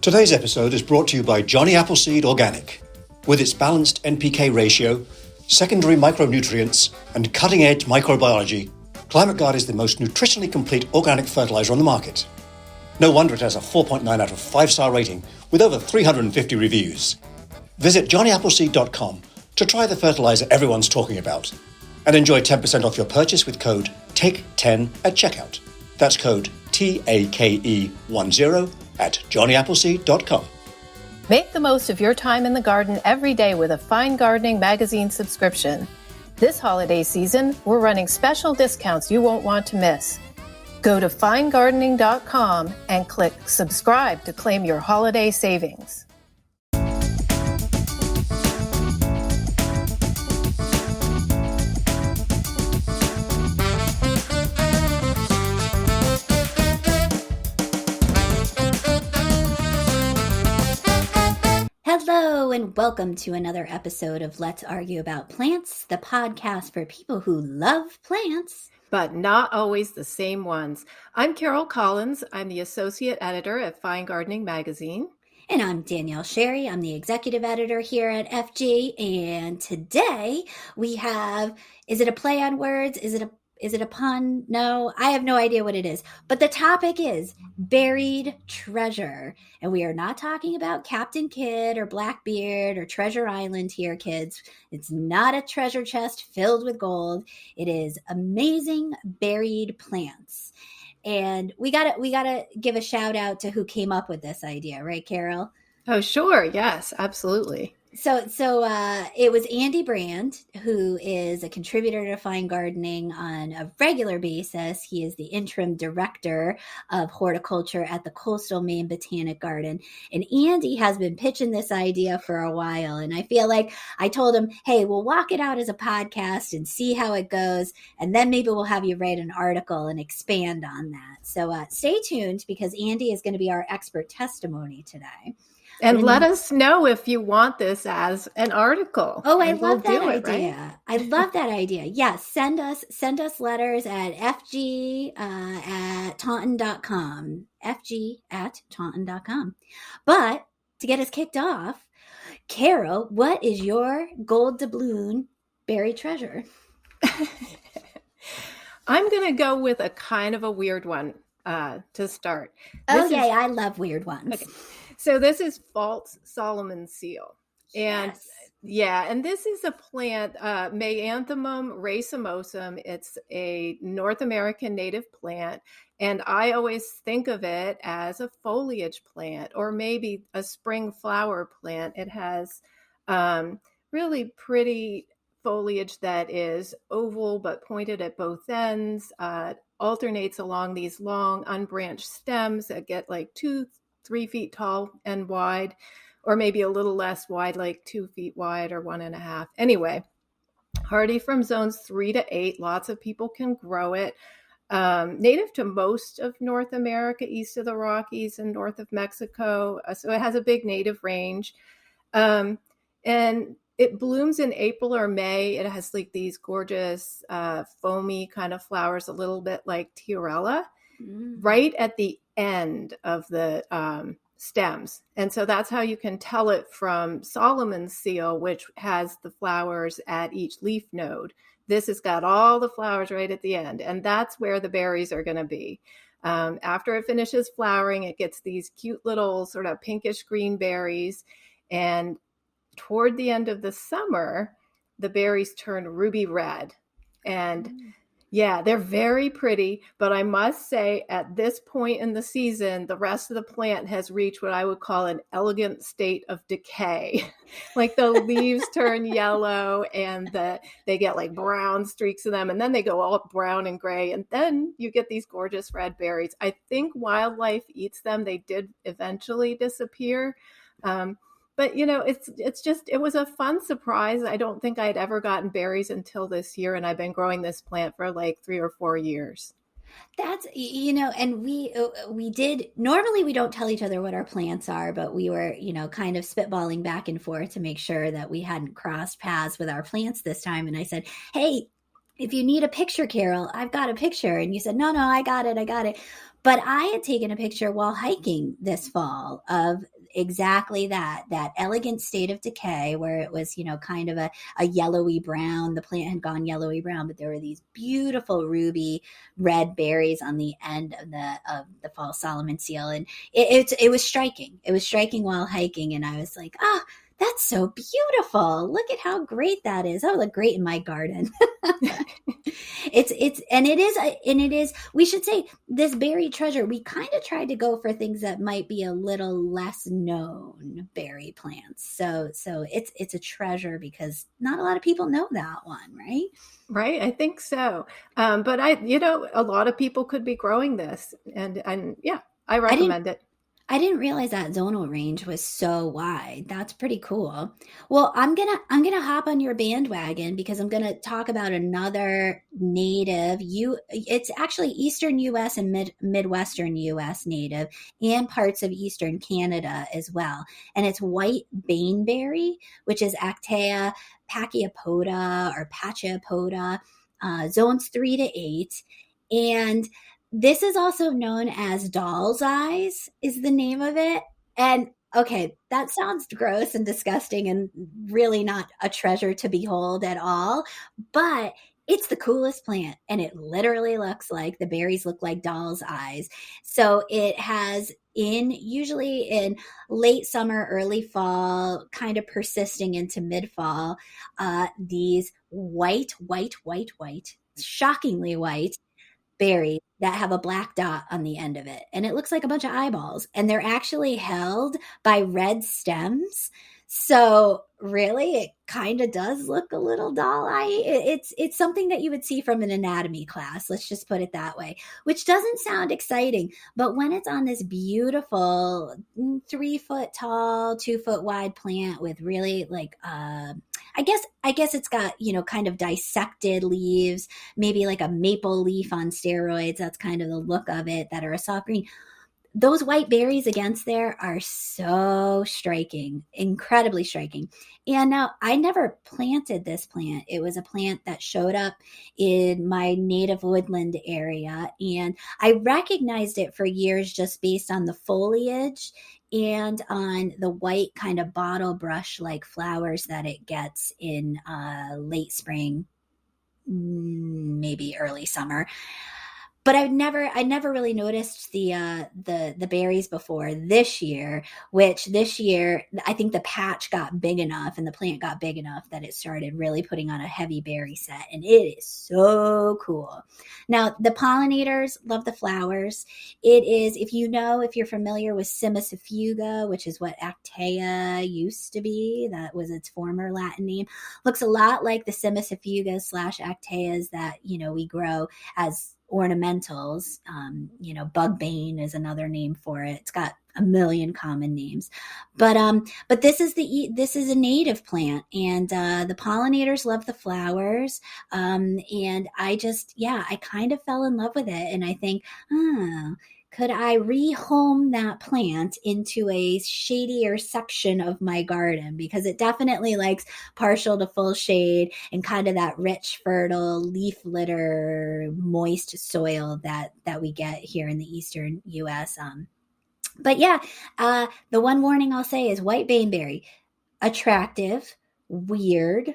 Today's episode is brought to you by Johnny Appleseed Organic. With its balanced NPK ratio, secondary micronutrients, and cutting-edge microbiology, Climate Guard is the most nutritionally complete organic fertilizer on the market. No wonder it has a 4.9 out of 5-star rating with over 350 reviews. Visit johnnyappleseed.com to try the fertilizer everyone's talking about and enjoy 10% off your purchase with code TAKE10 at checkout. That's code TAKE10 at johnnyappleseed.com. Make the most of your time in the garden every day with a Fine Gardening magazine subscription. This holiday season, we're running special discounts you won't want to miss. Go to finegardening.com and click subscribe to claim your holiday savings. Hello and welcome to another episode of Let's Argue About Plants, the podcast for people who love plants. But not always the same ones. I'm Carol Collins. I'm the associate editor at Fine Gardening magazine. And I'm Danielle Sherry. I'm the executive editor here at FG. And today we have, is it a play on words? Is it a pun? No, I have no idea what it is. But the topic is buried treasure. And we are not talking about Captain Kidd or Blackbeard or Treasure Island here, kids. It's not a treasure chest filled with gold. It is amazing buried plants. And we gotta give a shout out to who came up with this idea, right, Carol? Oh, sure. Yes, absolutely. So it was Andy Brand, who is a contributor to Fine Gardening on a regular basis. He is the interim director of horticulture at the Coastal Maine Botanical Garden. And Andy has been pitching this idea for a while. And I feel like I told him, hey, we'll walk it out as a podcast and see how it goes. And then maybe we'll have you write an article and expand on that. So stay tuned because Andy is going to be our expert testimony today. And let us know if you want this as an article. Oh, I love that idea. I love that idea. Yes, send us letters at fg at taunton.com. fg at taunton.com. But to get us kicked off, Carol, what is your gold doubloon buried treasure? I'm going to go with a kind of a weird one to start. I love weird ones. Okay. So this is false Solomon seal. And yes. And this is a plant, Mayanthemum racemosum. It's a North American native plant. And I always think of it as a foliage plant or maybe a spring flower plant. It has really pretty foliage that is oval but pointed at both ends, alternates along these long unbranched stems that get like 2-3 feet tall and wide, or maybe a little less wide, like 2 feet wide or 1.5. Anyway, hardy from zones 3 to 8. Lots of people can grow it. Native to most of North America, east of the Rockies and north of Mexico. So it has a big native range. And it blooms in April or May. It has like these gorgeous foamy kind of flowers, a little bit like Tiarella, right at the end of the stems. And so that's how you can tell it from Solomon's seal, which has the flowers at each leaf node. This has got all the flowers right at the end. And that's where the berries are going to be. After it finishes flowering, it gets these cute little sort of pinkish green berries. And toward the end of the summer, the berries turn ruby red. And yeah, they're very pretty, but I must say at this point in the season, the rest of the plant has reached what I would call an elegant state of decay. Like the leaves turn yellow and they get like brown streaks in them, and then they go all brown and gray, and then you get these gorgeous red berries. I think wildlife eats them. They did eventually disappear. But, it was a fun surprise. I don't think I'd ever gotten berries until this year, and I've been growing this plant for like 3 or 4 years. That's, and we did, normally we don't tell each other what our plants are, but we were, kind of spitballing back and forth to make sure that we hadn't crossed paths with our plants this time. And I said, hey, if you need a picture, Carol, I've got a picture. And you said, no, I got it. But I had taken a picture while hiking this fall of exactly that elegant state of decay where it was, kind of a yellowy brown. The plant had gone yellowy brown, but there were these beautiful ruby red berries on the end of the fall Solomon seal. And it was striking. It was striking while hiking. And I was like, that's so beautiful. Look at how great that is. That would look great in my garden. It is, we should say this berry treasure, we kind of tried to go for things that might be a little less known berry plants. So it's a treasure because not a lot of people know that one, right? Right. I think so. But a lot of people could be growing this and yeah, I recommend it. I didn't realize that zonal range was so wide. That's pretty cool. Well, I'm gonna hop on your bandwagon because I'm gonna talk about another native. It's actually Eastern U.S. and Midwestern U.S. native, and parts of Eastern Canada as well. And it's white baneberry, which is Actea pachypoda or pachypoda, zones 3 to 8, and this is also known as doll's eyes is the name of it. And okay, that sounds gross and disgusting and really not a treasure to behold at all, but it's the coolest plant and it literally looks like the berries look like doll's eyes. So it has usually in late summer, early fall, kind of persisting into mid-fall, these white, shockingly white berries that have a black dot on the end of it. And it looks like a bunch of eyeballs. And they're actually held by red stems. So really, it kind of does look a little doll-eye. It's something that you would see from an anatomy class. Let's just put it that way, which doesn't sound exciting. But when it's on this beautiful 3 foot tall, 2 foot wide plant with really like, I guess it's got, kind of dissected leaves, maybe like a maple leaf on steroids. That's kind of the look of it, that are a soft green. Those white berries against there are so striking, incredibly striking. And now I never planted this plant. It was a plant that showed up in my native woodland area. And I recognized it for years just based on the foliage and on the white kind of bottle brush like flowers that it gets in late spring, maybe early summer. But I never really noticed the berries before this year, which this year I think the patch got big enough and the plant got big enough that it started really putting on a heavy berry set. And it is so cool. Now, the pollinators love the flowers. It is, if you're familiar with Cimicifuga, which is what Actea used to be, that was its former Latin name, looks a lot like the Cimicifugas / Acteas that, we grow as ornamentals. Bugbane is another name for it. It's got a million common names, but this is a native plant, and the pollinators love the flowers, and I kind of fell in love with it, and I think, could I rehome that plant into a shadier section of my garden? Because it definitely likes partial to full shade and kind of that rich, fertile, leaf litter, moist soil that we get here in the Eastern U.S. But yeah, the one warning I'll say is white baneberry, attractive, weird,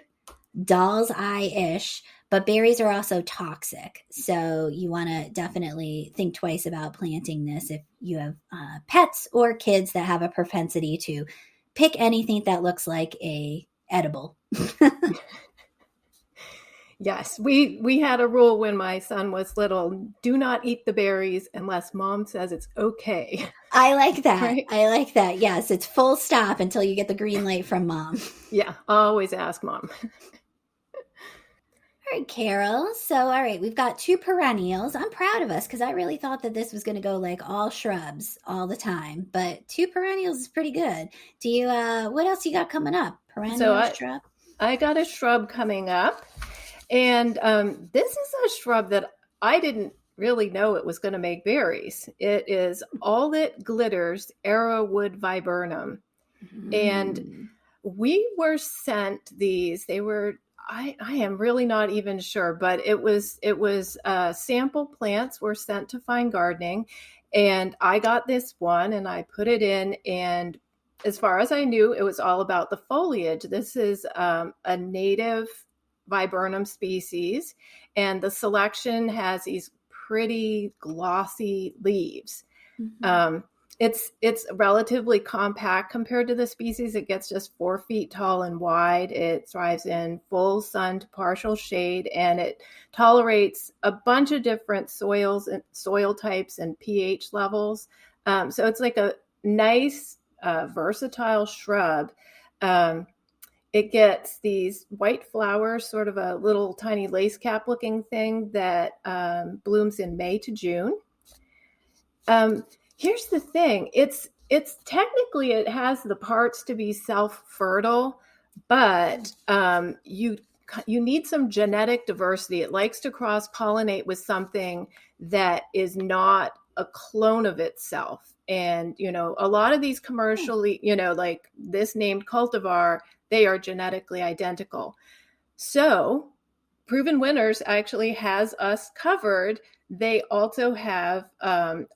doll's eye-ish, but berries are also toxic. So you want to definitely think twice about planting this if you have pets or kids that have a propensity to pick anything that looks like a edible. Yes, we had a rule when my son was little: do not eat the berries unless mom says it's okay. I like that. Right? I like that. Yes, it's full stop until you get the green light from mom. Yeah, always ask mom. All right, Carol. So, all right, we've got 2 perennials. I'm proud of us because I really thought that this was going to go like all shrubs all the time, but 2 perennials is pretty good. Do you, what else you got coming up? Perennial, shrub? I got a shrub coming up, and this is a shrub that I didn't really know it was going to make berries. It is All It Glitters Arrowwood Viburnum. And we were sent these. They were, I am really not even sure, but it was sample plants were sent to Fine Gardening, and I got this one and I put it in, and as far as I knew, it was all about the foliage. This is a native viburnum species, and the selection has these pretty glossy leaves. Mm-hmm. It's relatively compact compared to the species. It gets just 4 feet tall and wide. It thrives in full sun to partial shade, and it tolerates a bunch of different soils and soil types and pH levels. So it's like a nice, versatile shrub. It gets these white flowers, sort of a little tiny lace cap looking thing that blooms in May to June. Here's the thing. It's technically, it has the parts to be self-fertile, but you need some genetic diversity. It likes to cross-pollinate with something that is not a clone of itself. And, a lot of these commercially, like this named cultivar, they are genetically identical. So Proven Winners actually has us covered. They also have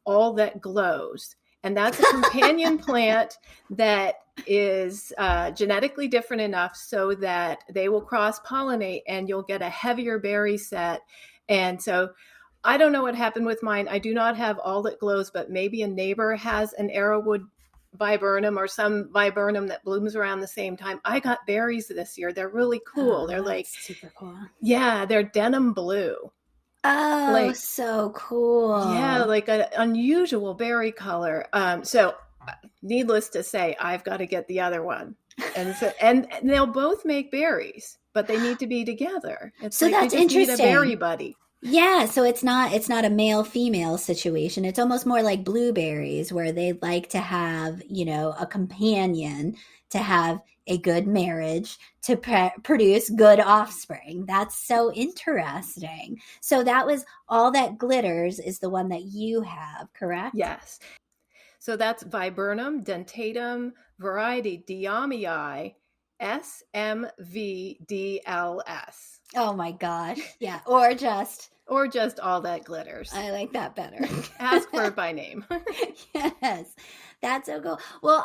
All That Glows. And that's a companion plant that is genetically different enough so that they will cross-pollinate and you'll get a heavier berry set. And so I don't know what happened with mine. I do not have All That Glows, but maybe a neighbor has an arrowwood viburnum or some viburnum that blooms around the same time. I got berries this year. They're really cool. Oh, they're like super cool. Yeah, they're denim blue. Oh, so cool. Yeah, like an unusual berry color. So needless to say, I've got to get the other one. And they'll both make berries, but they need to be together. It's so like that's you just interesting. Need a berry buddy. Yeah, so it's not a male-female situation. It's almost more like blueberries where they like to have, a companion to have a good marriage to produce good offspring. That's so interesting. So that was All That Glitters is the one that you have, correct? Yes. So that's viburnum dentatum variety Diamii SMVDLS. Oh my gosh. Yeah. Or just All That Glitters. I like that better. Ask for it by name. Yes. That's so cool. Well,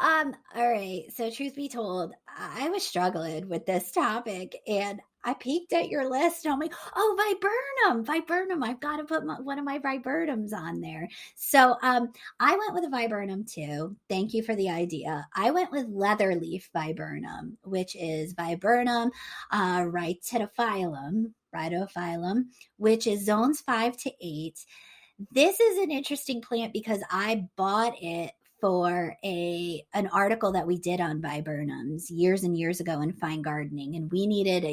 all right. So truth be told, I was struggling with this topic and I peeked at your list and I'm like, oh, viburnum. I've got to put one of my viburnums on there. So I went with a viburnum too. Thank you for the idea. I went with leatherleaf viburnum, which is viburnum rhytophyllum, which is zones 5 to 8. This is an interesting plant because I bought it for an article that we did on viburnums years and years ago in Fine Gardening. And we needed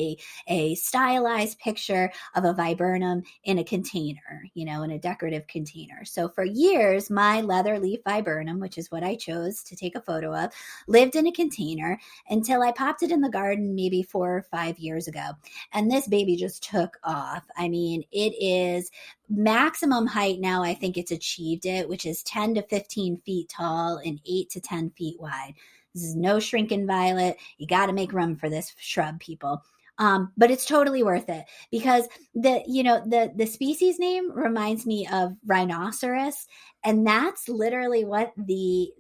a stylized picture of a viburnum in a container, in a decorative container. So for years, my leatherleaf viburnum, which is what I chose to take a photo of, lived in a container until I popped it in the garden maybe 4 or 5 years ago. And this baby just took off. I mean, it is maximum height now. I think it's achieved it, which is 10 to 15 feet tall and 8 to 10 feet wide. This is no shrinking violet. You got to make room for this shrub, people. But it's totally worth it because the species name reminds me of rhinoceros, and that's literally what the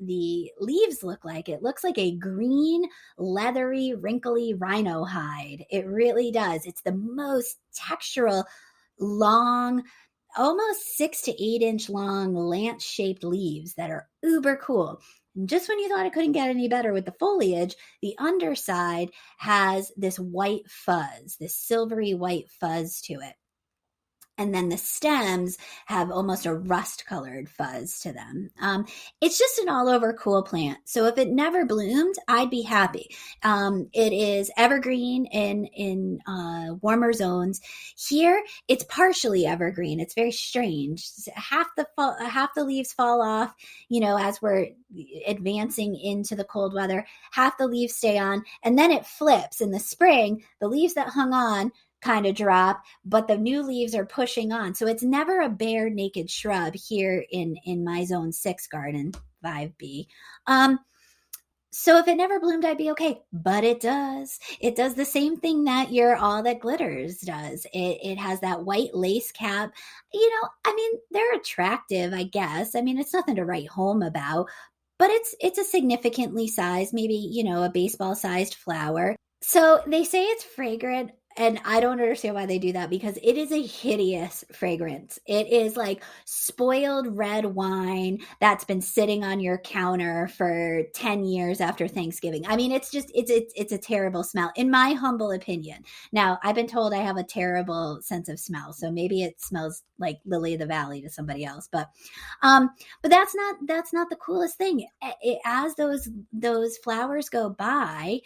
leaves look like. It looks like a green, leathery, wrinkly rhino hide. It really does. It's the most textural, long, almost 6 to 8 inch long lance-shaped leaves that are uber cool. And just when you thought it couldn't get any better with the foliage, the underside has this white fuzz, this silvery white fuzz to it. And then the stems have almost a rust-colored fuzz to them. It's just an all-over cool plant. So if it never bloomed, I'd be happy. It is evergreen in warmer zones. Here, it's partially evergreen. It's very strange. Half the leaves fall off, as we're advancing into the cold weather. Half the leaves stay on, and then it flips. In the spring, the leaves that hung on kind of drop, but the new leaves are pushing on. So it's never a bare naked shrub here in my zone 6 garden, 5B. So if it never bloomed, I'd be okay, but it does. It does the same thing that your All That Glitters does. It has that white lace cap. They're attractive, I guess. I mean, it's nothing to write home about, but it's a significantly sized, maybe, a baseball sized flower. So they say it's fragrant, and I don't understand why they do that, because it is a hideous fragrance. It is like spoiled red wine that's been sitting on your counter for 10 years after Thanksgiving. I mean, it's a terrible smell, in my humble opinion. Now, I've been told I have a terrible sense of smell, so maybe it smells like lily of the valley to somebody else, but that's not the coolest thing. As those flowers go by,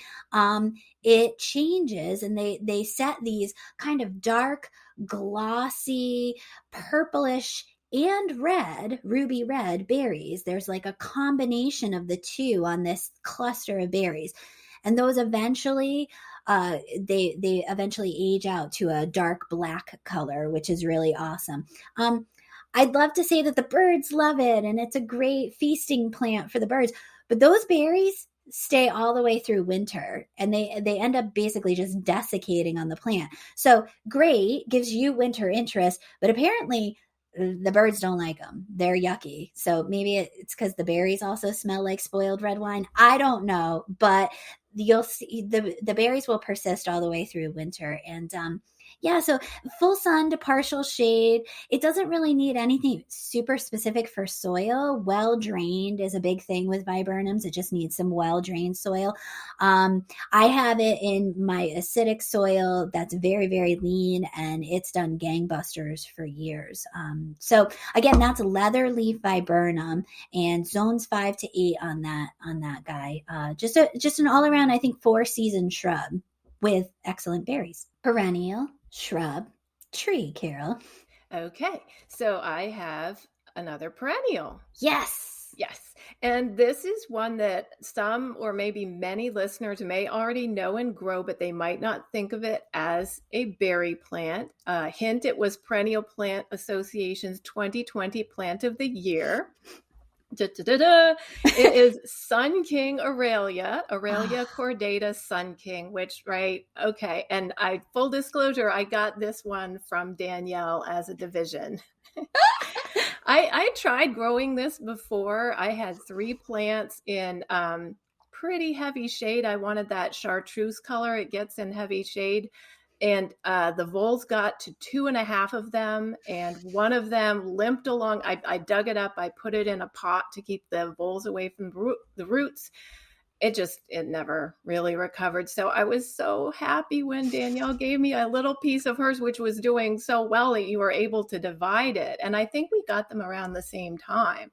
it changes, and they set these kind of dark, glossy, purplish and red, ruby red berries. There's like a combination of the two on this cluster of berries. And those eventually, they eventually age out to a dark black color, which is really awesome. I'd love to say that the birds love it and it's a great feasting plant for the birds, but those berries stay all the way through winter, and they end up basically just desiccating on the plant. So great, gives you winter interest, but apparently the birds don't like them. They're yucky. So maybe it's because the berries also smell like spoiled red wine. I don't know, but you'll see the berries will persist all the way through winter. And so full sun to partial shade. It doesn't really need anything super specific for soil. Well drained is a big thing with viburnums. It just needs some well drained soil. I have it in my acidic soil that's very, very lean, and it's done gangbusters for years. So again, that's Leatherleaf viburnum, and zones 5 to 8 on that guy. Just an all around, I think, 4-season shrub with excellent berries. Perennial, shrub, tree, Carol. Okay, so I have another perennial. Yes. And this is one that some or maybe many listeners may already know and grow, but they might not think of it as a berry plant. Hint, it was Perennial Plant Association's 2020 Plant of the Year. It is Sun King Aurelia cordata Sun King, which, right? Okay. And full disclosure, I got this one from Danielle as a division. I tried growing this before. I had 3 plants in pretty heavy shade. I wanted that chartreuse color. It gets in heavy shade. And the voles got to 2.5 of them, and one of them limped along. I dug it up. I put it in a pot to keep the voles away from the roots. It never really recovered. So I was so happy when Danielle gave me a little piece of hers, which was doing so well that you were able to divide it. And I think we got them around the same time.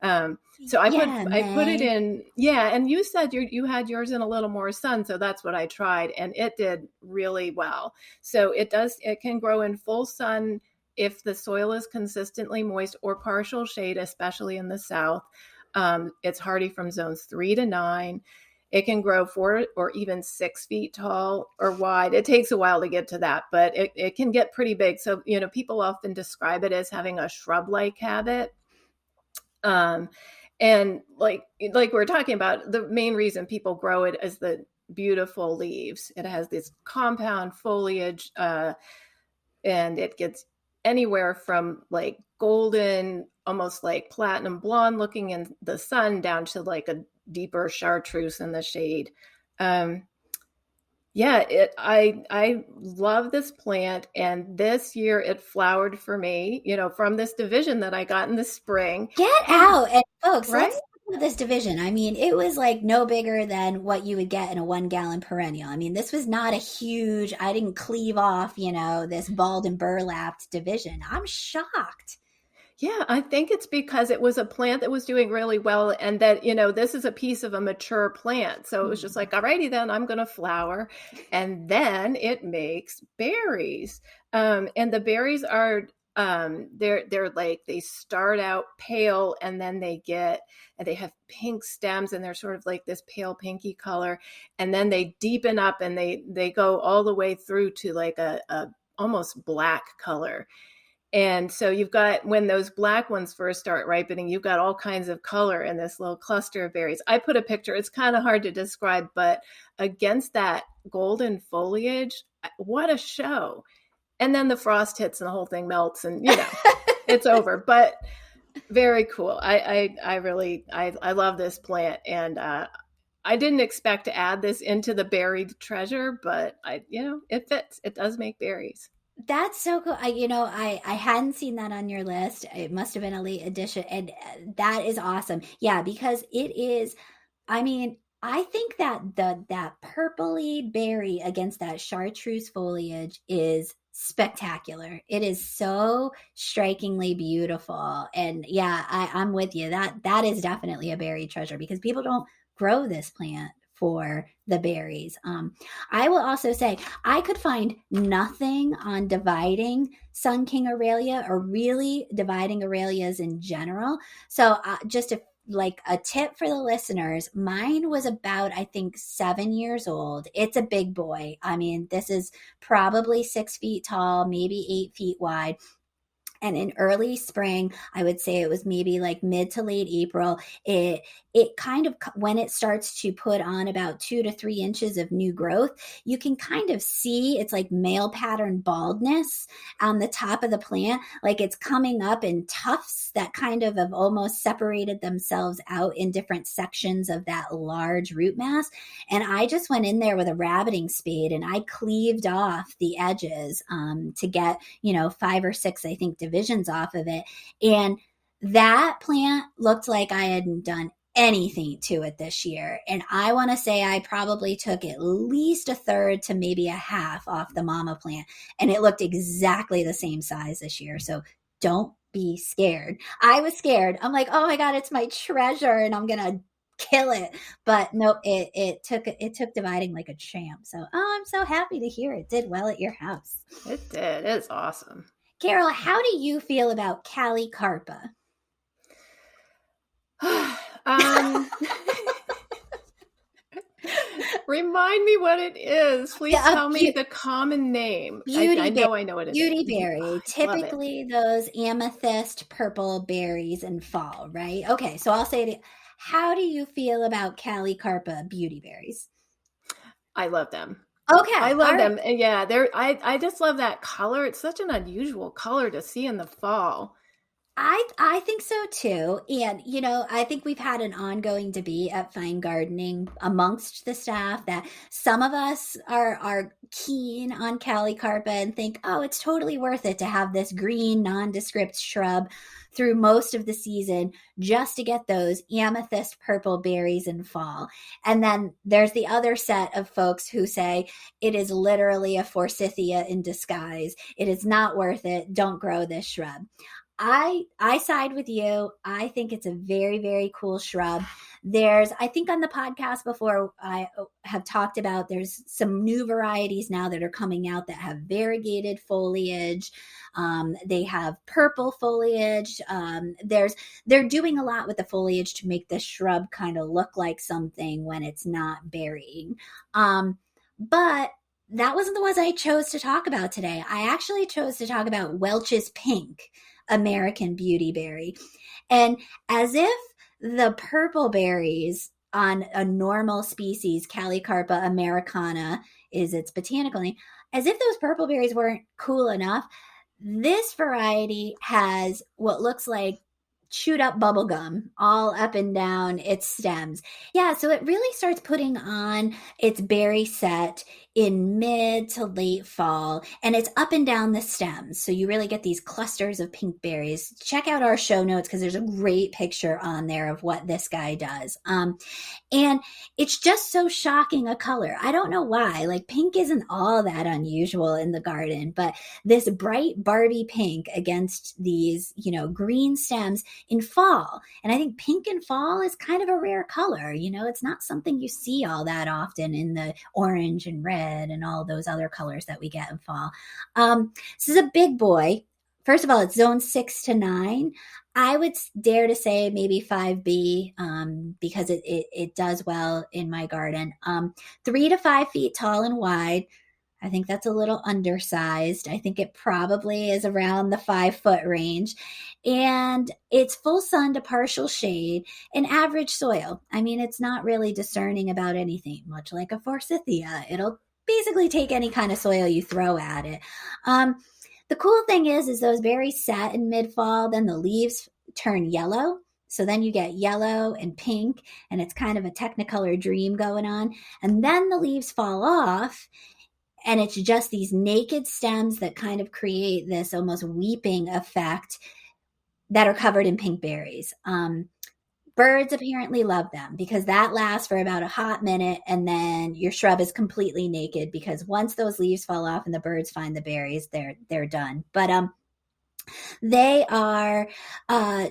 So I put it in, and you said you had yours in a little more sun. So that's what I tried, and it did really well. So it can grow in full sun if the soil is consistently moist, or partial shade, especially in the South. It's hardy from zones 3 to 9. It can grow 4 or even 6 feet tall or wide. It takes a while to get to that, but it can get pretty big. So, people often describe it as having a shrub-like habit. And like we're talking about, the main reason people grow it is the beautiful leaves. It has this compound foliage, and it gets anywhere from like golden, almost like platinum blonde looking in the sun, down to like a deeper chartreuse in the shade. I love this plant, and this year it flowered for me, from this division that I got in the spring. Get out. And folks, right? Let's talk about this division. I mean, it was like no bigger than what you would get in a 1-gallon perennial. I mean, this was not a huge, I didn't cleave off, this balled and burlapped division. I'm shocked. Yeah, I think it's because it was a plant that was doing really well, and that, this is a piece of a mature plant. So it was just like, all righty, then I'm going to flower. And then it makes berries. And the berries are, they're like, they start out pale, and then they have pink stems, and they're sort of like this pale pinky color. And then they deepen up, and they go all the way through to like a almost black color. And so you've got, when those black ones first start ripening, you've got all kinds of color in this little cluster of berries. I put a picture. It's kind of hard to describe, but against that golden foliage, what a show. And then the frost hits and the whole thing melts, and, it's over. But Very cool. I really love this plant, and I didn't expect to add this into the buried treasure, but it fits. It does make berries. That's so cool. I hadn't seen that on your list. It must have been a late addition, and that is awesome. Yeah, because it is. I mean, I think that that purpley berry against that chartreuse foliage is spectacular. It is so strikingly beautiful, and yeah, I'm with you. That is definitely a berry treasure because people don't grow this plant for the berries. I will also say I could find nothing on dividing Sun King Aurelia or really dividing Aurelias in general. So just like a tip for the listeners, mine was about, I think, 7 years old. It's a big boy. I mean, this is probably 6 feet tall, maybe 8 feet wide. And in early spring, I would say it was maybe like mid to late April, it kind of, when it starts to put on about 2 to 3 inches of new growth, you can kind of see it's like male pattern baldness on the top of the plant. Like it's coming up in tufts that kind of have almost separated themselves out in different sections of that large root mass. And I just went in there with a rabbiting spade and I cleaved off the edges to get, 5 or 6, I think, divisions off of it. And that plant looked like I hadn't done anything to it this year. And I want to say I probably took at least a third to maybe a half off the mama plant. And it looked exactly the same size this year. So don't be scared. I was scared. I'm like, oh my God, it's my treasure and I'm going to kill it. But nope, it took dividing like a champ. So I'm so happy to hear it did well at your house. It did. It's awesome. Carol, how do you feel about Calicarpa? Remind me what it is. Please tell me the common name. I know what it is. Beautyberry. Typically those amethyst purple berries in fall, right? Okay, so I'll say it. How do you feel about Calicarpa beautyberries? I love them. Okay. I love them. And yeah, I just love that color. It's such an unusual color to see in the fall. I think so too. And, I think we've had an ongoing debate at Fine Gardening amongst the staff that some of us are keen on Calicarpa and think, oh, it's totally worth it to have this green nondescript shrub through most of the season just to get those amethyst purple berries in fall. And then there's the other set of folks who say it is literally a forsythia in disguise. It is not worth it. Don't grow this shrub. I side with you. I think it's a very, very cool shrub. I think on the podcast before I have talked about, there's some new varieties now that are coming out that have variegated foliage. They have purple foliage. They're doing a lot with the foliage to make the shrub kind of look like something when it's not berrying. But that wasn't the ones I chose to talk about today. I actually chose to talk about Welch's Pink American beautyberry. And as if the purple berries on a normal species, Calicarpa americana is its botanical name, as if those purple berries weren't cool enough, this variety has what looks like chewed up bubblegum all up and down its stems. Yeah, so it really starts putting on its berry set in mid to late fall, and it's up and down the stems. So you really get these clusters of pink berries. Check out our show notes because there's a great picture on there of what this guy does. And it's just so shocking a color. I don't know why. Like pink isn't all that unusual in the garden, but this bright Barbie pink against these, green stems in fall. And I think pink in fall is kind of a rare color. It's not something you see all that often in the orange and red and all those other colors that we get in fall. This is a big boy. First of all, it's zone 6 to 9. I would dare to say maybe 5B because it does well in my garden. 3 to 5 feet tall and wide. I think that's a little undersized. I think it probably is around the 5-foot range. And it's full sun to partial shade and average soil. I mean, it's not really discerning about anything, much like a forsythia. It'll basically take any kind of soil you throw at it. The cool thing is those berries set in mid-fall, then the leaves turn yellow. So then you get yellow and pink, and it's kind of a Technicolor dream going on. And then the leaves fall off, and it's just these naked stems that kind of create this almost weeping effect that are covered in pink berries. Birds apparently love them because that lasts for about a hot minute, and then your shrub is completely naked, because once those leaves fall off and the birds find the berries, they're done. But they are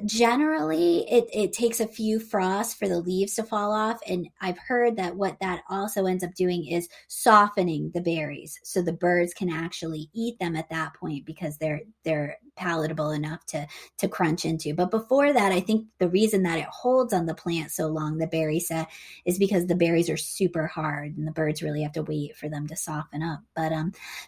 generally, it takes a few frosts for the leaves to fall off. And I've heard that what that also ends up doing is softening the berries, so the birds can actually eat them at that point, because they're palatable enough to crunch into. But before that, I think the reason that it holds on the plant so long, the berry set, is because the berries are super hard and the birds really have to wait for them to soften up. But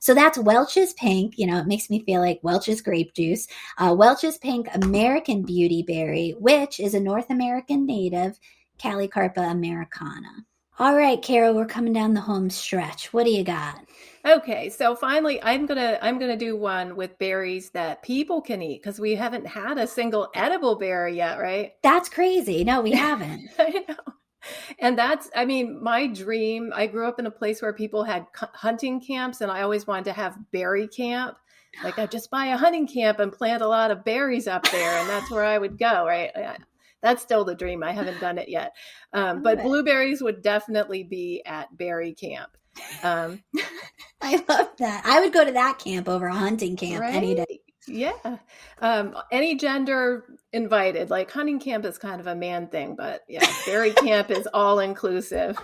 so that's Welch's pink. It makes me feel like Welch's grape juice. Welch's pink American beautyberry, which is a North American native, Calicarpa americana. All right, Carol, we're coming down the home stretch. What do you got? Okay, so finally, I'm gonna do one with berries that people can eat, because we haven't had a single edible berry yet, right? That's crazy. No, we haven't. I know. And that's, my dream. I grew up in a place where people had hunting camps, and I always wanted to have berry camp. Like, I'd just buy a hunting camp and plant a lot of berries up there, and that's where I would go, right? That's still the dream. I haven't done it yet. But blueberries would definitely be at berry camp. I love that. I would go to that camp over a hunting camp any day. Yeah. Any gender invited. Like, hunting camp is kind of a man thing, but yeah, berry camp is all inclusive.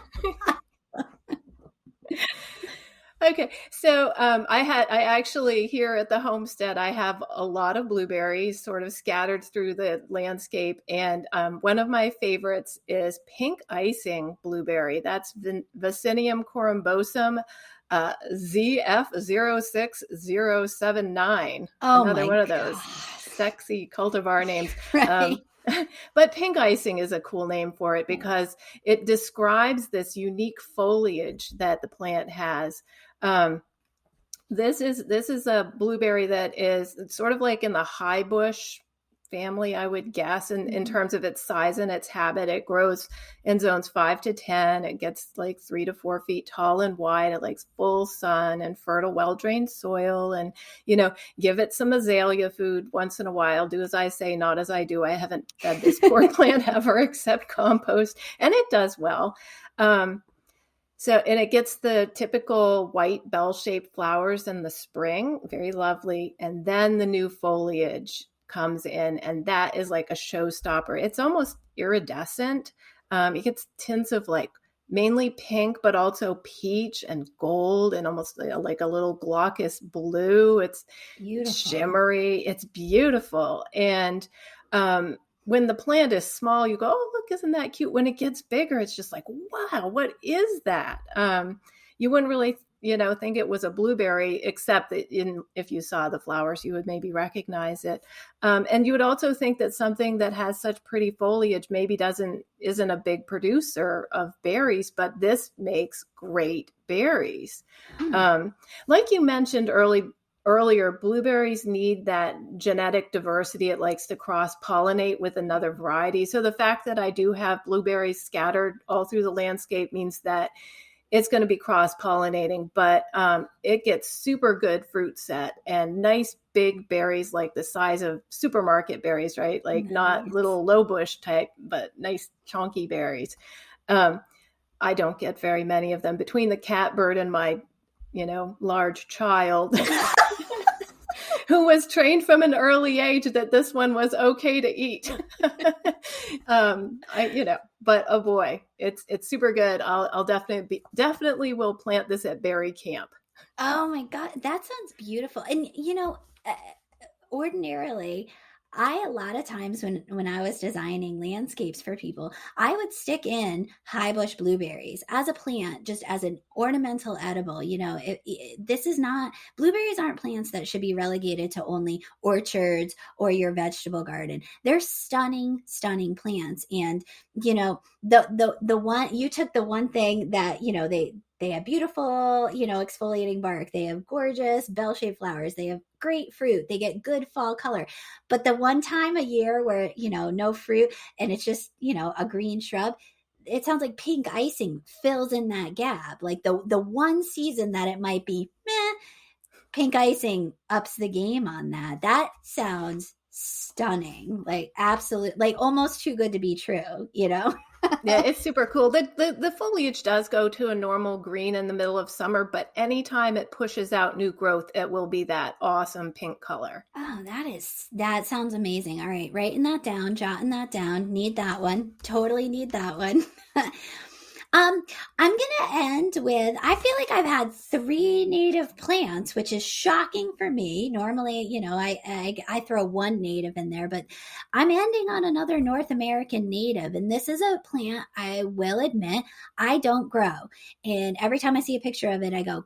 Okay. So, I actually, here at the homestead, I have a lot of blueberries sort of scattered through the landscape. And, one of my favorites is pink icing blueberry. That's Vaccinium corymbosum, ZF06079. Another one of those sexy cultivar names. Right. But pink icing is a cool name for it because it describes this unique foliage that the plant has. This is a blueberry that is sort of like in the high bush family, I would guess, in terms of its size and its habit. It grows in zones 5 to 10. It gets like 3 to 4 feet tall and wide. It likes full sun and fertile, well-drained soil. And, give it some azalea food once in a while. Do as I say, not as I do. I haven't fed this poor plant ever except compost, and it does well. And it gets the typical white bell-shaped flowers in the spring, very lovely. And then the new foliage comes in, and that is like a showstopper. It's almost iridescent. It gets tints of like mainly pink, but also peach and gold, and almost like a little glaucous blue. It's beautiful. Shimmery. It's beautiful. And when the plant is small, you go, oh, look, isn't that cute? When it gets bigger, it's just like, wow, what is that? You wouldn't really think it was a blueberry, except that if you saw the flowers, you would maybe recognize it. And you would also think that something that has such pretty foliage maybe isn't a big producer of berries, but this makes great berries. Like you mentioned earlier, blueberries need that genetic diversity. It likes to cross-pollinate with another variety. So the fact that I do have blueberries scattered all through the landscape means that it's going to be cross-pollinating, but it gets super good fruit set and nice big berries, like the size of supermarket berries, right? Like not little low bush type, but nice chunky berries. I don't get very many of them between the catbird and my, large child who was trained from an early age that this one was okay to eat. But oh boy, it's super good. I'll definitely will plant this at berry camp. Oh my God, that sounds beautiful. And ordinarily, a lot of times when I was designing landscapes for people, I would stick in high bush blueberries as a plant, just as an ornamental edible. Blueberries aren't plants that should be relegated to only orchards or your vegetable garden. They're stunning, stunning plants. And, the one, you took the one thing that, they have beautiful, exfoliating bark. They have gorgeous bell-shaped flowers. They have great fruit. They get good fall color. But the one time a year where, no fruit and it's just, a green shrub, it sounds like pink icing fills in that gap. Like the one season that it might be meh, pink icing ups the game on that. That sounds stunning. Like absolute, like almost too good to be true, Yeah, it's super cool. The foliage does go to a normal green in the middle of summer, but anytime it pushes out new growth, it will be that awesome pink color. Oh, that sounds amazing. All right, writing that down, jotting that down. Need that one. Totally need that one. I'm going to end with, I feel like I've had 3 native plants, which is shocking for me. Normally, I throw 1 native in there, but I'm ending on another North American native. And this is a plant, I will admit, I don't grow. And every time I see a picture of it, I go,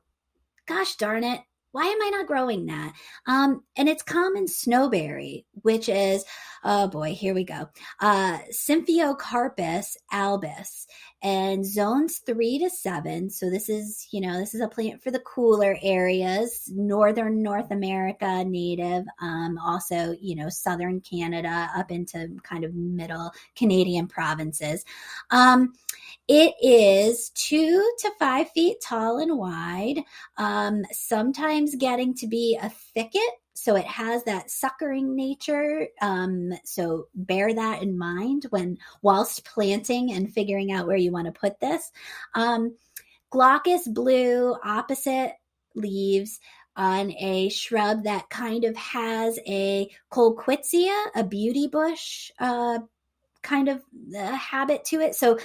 gosh darn it. Why am I not growing that? And it's common snowberry, which is, oh boy, here we go. Symphyocarpus albus, and zones 3 to 7. So this is a plant for the cooler areas, northern North America native, also, southern Canada up into kind of middle Canadian provinces. It is 2 to 5 feet tall and wide, sometimes getting to be a thicket. So it has that suckering nature. So bear that in mind whilst planting and figuring out where you want to put this. Glaucous blue opposite leaves on a shrub that kind of has a colquitzia, a beauty bush kind of habit to it. So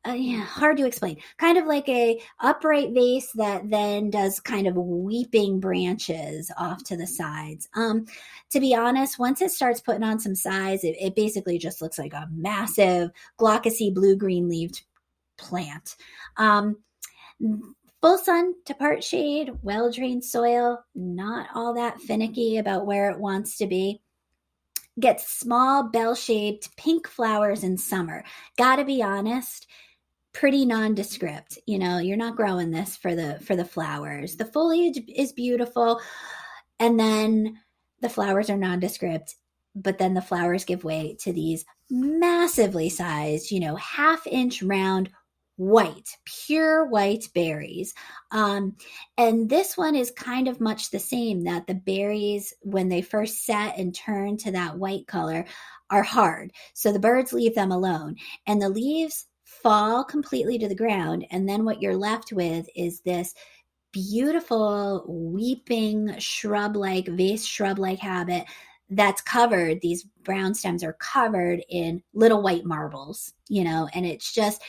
hard to explain. Kind of like a upright vase that then does kind of weeping branches off to the sides. To be honest, once it starts putting on some size, it basically just looks like a massive glaucous blue-green leaved plant. Full sun to part shade, well-drained soil, not all that finicky about where it wants to be. Gets small bell-shaped pink flowers in summer. Gotta be honest, pretty nondescript. You're not growing this for the flowers. The foliage is beautiful, and then the flowers are nondescript, but then the flowers give way to these massively sized, half-inch round pure white berries. And this one is kind of much the same, that the berries, when they first set and turn to that white color, are hard. So the birds leave them alone, and the leaves fall completely to the ground. And then what you're left with is this beautiful weeping shrub-like, vase shrub-like habit that's covered. These brown stems are covered in little white marbles, and it's just,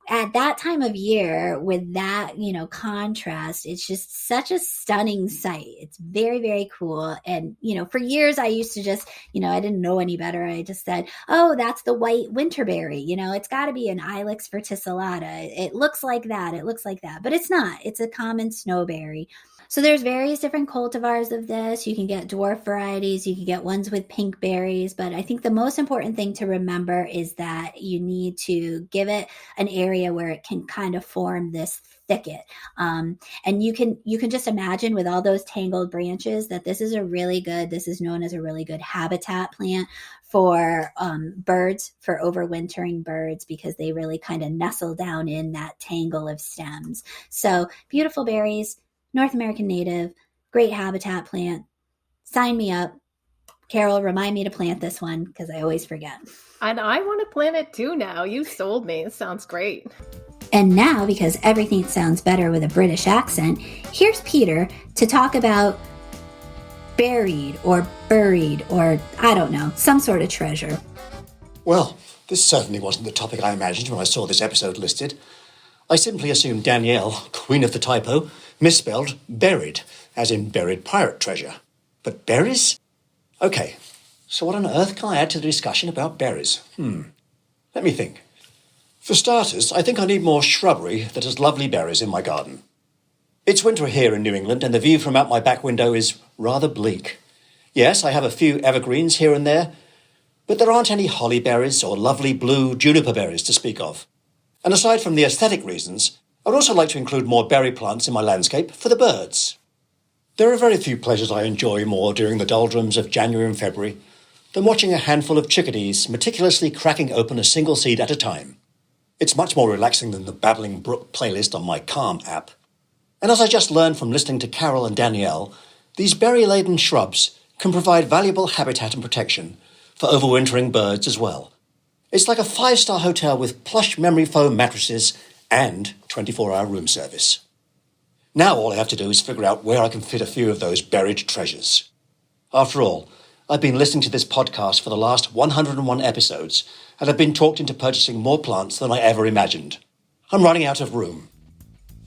at that time of year with that, contrast, it's just such a stunning sight. It's very, very cool. And, for years I used to just, I didn't know any better. I just said, oh, that's the white winterberry. It's got to be an Ilex verticillata. It looks like that. It looks like that, but it's not. It's a common snowberry. So there's various different cultivars of this. You can get dwarf varieties. You can get ones with pink berries. But I think the most important thing to remember is that you need to give it an area where it can kind of form this thicket. And you can just imagine with all those tangled branches that this is known as a really good habitat plant for birds, for overwintering birds, because they really kind of nestle down in that tangle of stems. So beautiful berries. North American native, great habitat plant. Sign me up. Carol, remind me to plant this one because I always forget. And I want to plant it too now. You sold me. It sounds great. And now, because everything sounds better with a British accent, here's Peter to talk about buried or I don't know, some sort of treasure. Well, this certainly wasn't the topic I imagined when I saw this episode listed. I simply assumed Danielle, queen of the typo, misspelled buried, as in buried pirate treasure. But berries? Okay, so what on earth can I add to the discussion about berries? Let me think. For starters, I think I need more shrubbery that has lovely berries in my garden. It's winter here in New England, and the view from out my back window is rather bleak. Yes, I have a few evergreens here and there, but there aren't any holly berries or lovely blue juniper berries to speak of. And aside from the aesthetic reasons, I'd also like to include more berry plants in my landscape for the birds. There are very few pleasures I enjoy more during the doldrums of January and February than watching a handful of chickadees meticulously cracking open a single seed at a time. It's much more relaxing than the Babbling Brook playlist on my Calm app. And as I just learned from listening to Carol and Danielle, these berry-laden shrubs can provide valuable habitat and protection for overwintering birds as well. It's like a 5-star hotel with plush memory foam mattresses and 24-hour room service. Now all I have to do is figure out where I can fit a few of those buried treasures. After all, I've been listening to this podcast for the last 101 episodes, and I've been talked into purchasing more plants than I ever imagined. I'm running out of room.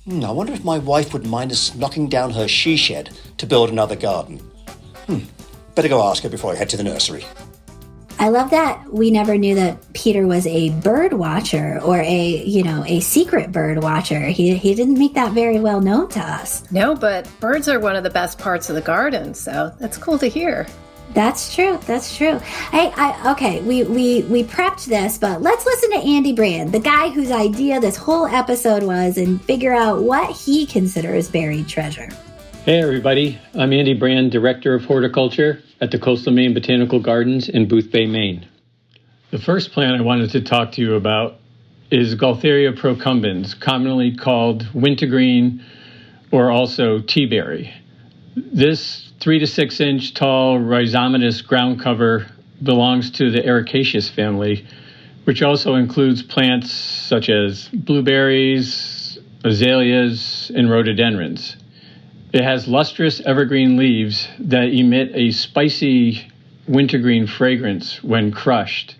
I wonder if my wife would mind us knocking down her she shed to build another garden. Better go ask her before I head to the nursery. I love that we never knew that Peter was a bird watcher or a secret bird watcher. He didn't make that very well known to us. No, but birds are one of the best parts of the garden, so that's cool to hear. That's true. Hey, we prepped this, but let's listen to Andy Brand, the guy whose idea this whole episode was, and figure out what he considers buried treasure. Hey everybody, I'm Andy Brand, Director of Horticulture at the Coastal Maine Botanical Gardens in Boothbay, Maine. The first plant I wanted to talk to you about is Gaultheria procumbens, commonly called wintergreen or also teaberry. This 3 to 6 inch tall rhizomatous ground cover belongs to the ericaceous family, which also includes plants such as blueberries, azaleas, and rhododendrons. It has lustrous evergreen leaves that emit a spicy wintergreen fragrance when crushed.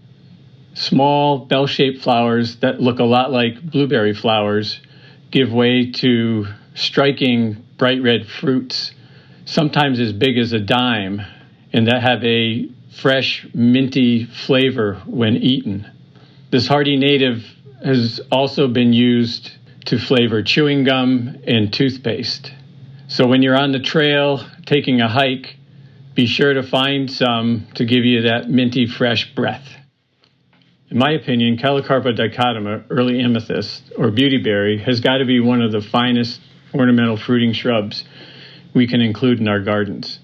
Small bell-shaped flowers that look a lot like blueberry flowers give way to striking bright red fruits, sometimes as big as a dime, and that have a fresh, minty flavor when eaten. This hardy native has also been used to flavor chewing gum and toothpaste. So when you're on the trail taking a hike, be sure to find some to give you that minty fresh breath. In my opinion, Calocarpa dichotoma, early amethyst, or beautyberry has got to be one of the finest ornamental fruiting shrubs we can include in our gardens.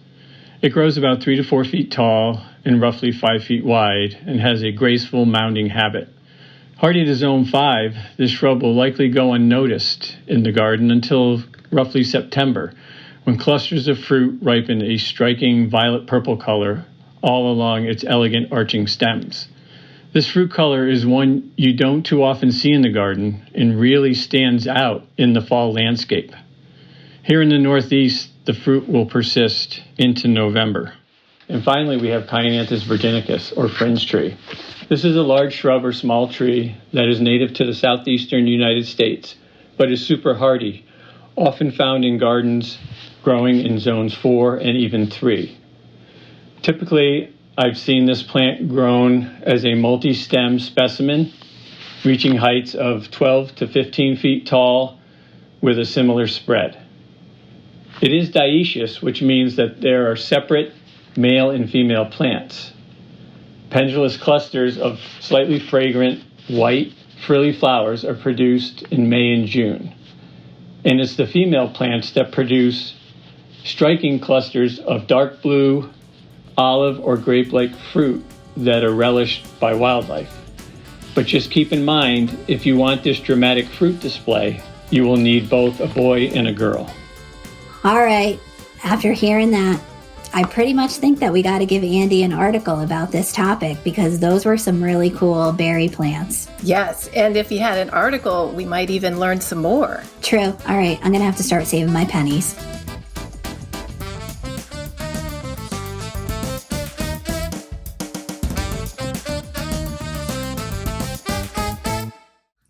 It grows about 3 to 4 feet tall and roughly 5 feet wide and has a graceful mounding habit. Hardy to zone 5, this shrub will likely go unnoticed in the garden until roughly September, when clusters of fruit ripen a striking violet-purple color all along its elegant arching stems. This fruit color is one you don't too often see in the garden and really stands out in the fall landscape. Here in the Northeast, the fruit will persist into November. And finally, we have Chionanthus virginicus, or Fringetree. This is a large shrub or small tree that is native to the southeastern United States, but is super hardy, often found in gardens growing in zones 4 and even 3. Typically, I've seen this plant grown as a multi-stem specimen, reaching heights of 12 to 15 feet tall with a similar spread. It is dioecious, which means that there are separate male and female plants. Pendulous clusters of slightly fragrant, white, frilly flowers are produced in May and June. And it's the female plants that produce striking clusters of dark blue, olive, or grape-like fruit that are relished by wildlife. But just keep in mind, if you want this dramatic fruit display, you will need both a boy and a girl. All right, after hearing that, I pretty much think that we got to give Andy an article about this topic because those were some really cool berry plants. Yes, and if you had an article, we might even learn some more. True. All right, I'm going to have to start saving my pennies.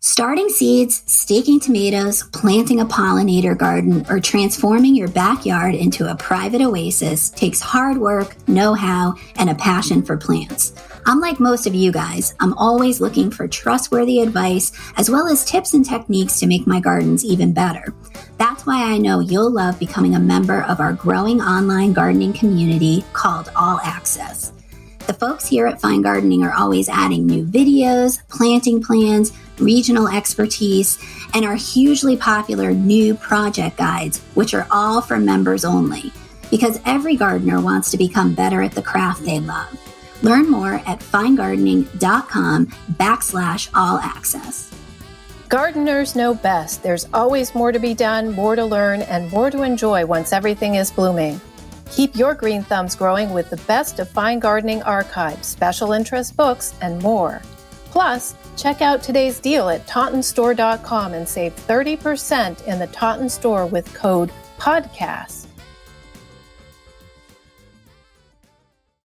Starting seeds, staking tomatoes, planting a pollinator garden, or transforming your backyard into a private oasis takes hard work, know-how, and a passion for plants. Unlike most of you guys, I'm always looking for trustworthy advice as well as tips and techniques to make my gardens even better. That's why I know you'll love becoming a member of our growing online gardening community called All Access. The folks here at Fine Gardening are always adding new videos, planting plans, regional expertise, and our hugely popular new project guides, which are all for members only. because every gardener wants to become better at the craft they love. Learn more at finegardening.com/all access. Gardeners know best. There's always more to be done, more to learn, and more to enjoy once everything is blooming. Keep your green thumbs growing with the best of fine gardening archives, special interest books, and more. Plus, check out today's deal at tautenstore.com and save 30% in the Taunton store with code PODCAST.